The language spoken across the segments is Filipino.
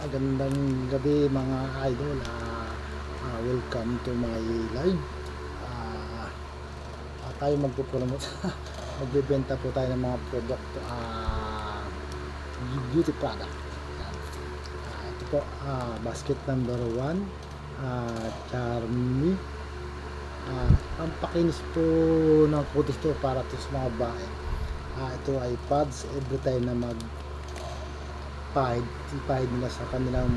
Magandang gabi mga idol. Welcome to my live. Ah, Tayo magpo-promote. Magbebenta po tayo ng mga produkto, beauty product. Yan. Ito po, basket number 1, Charmy. Pampakinis po ng kutis to para to sa mga babae. Ito ay pads every time na ipahid nila sa kanilang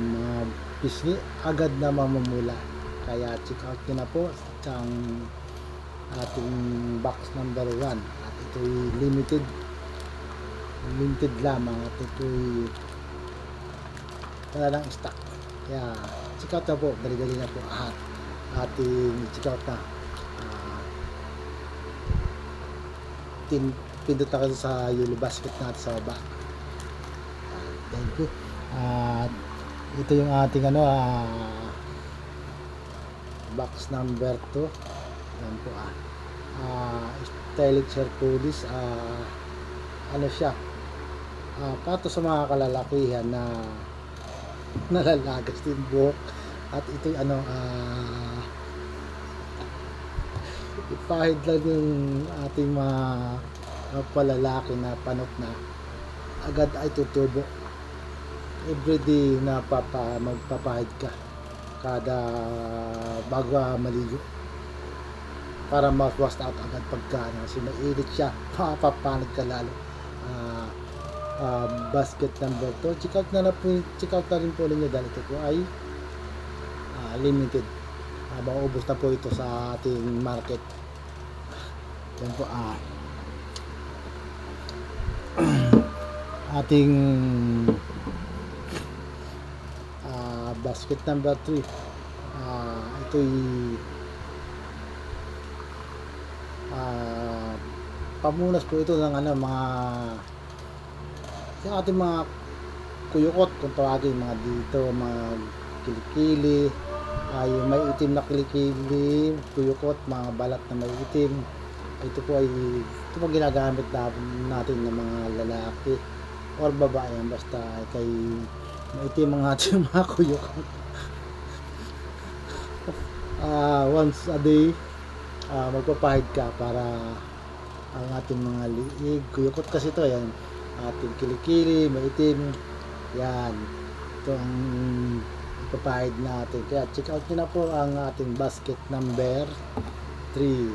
mga pisngi, agad na mamumula. Kaya check out nyo na po ang ating box number 1, at ito'y limited lamang, at ito'y wala lang stock. Kaya check out na po, dali-dali na po at ating check out na. Pindot na kayo sa yellow basket natin sa baba. Thank you. At ito yung ating box number 2. Yan po stylish hair polish. Siya, pato sa mga kalalakihan na nalalagas din buhok. At ito yung ipahid lang yung ating mga palalaki na panot na agad ay tutubo. Everyday na magpapahid ka kada bago maligo para ma-wash out agad pagka kasi mainit siya, papapanag ka lalo. Basket number 2, check out na rin po ninyo dahil ito po ay limited. Maubos na po ito sa ating market. Yan po ating basket number 3. Ito'y pamunas po ito ng mga yung ating mga kuyukot, kung tawagin, mga dito, mga kilikili, yung may itim na kilikili, kuyukot, mga balat na may itim. Ito po ginagamit natin ng mga lalaki or babae, basta kay maitim ang ating mga kuyukot. Once a day magpapahid ka para ang ating mga liig, kuyukot kasi ito, yan, ating kilikili, maitim, yan, ito ang ipapahid natin. Kaya check out nyo na po ang ating basket number 3.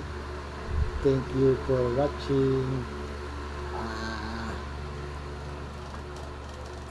Thank you for watching.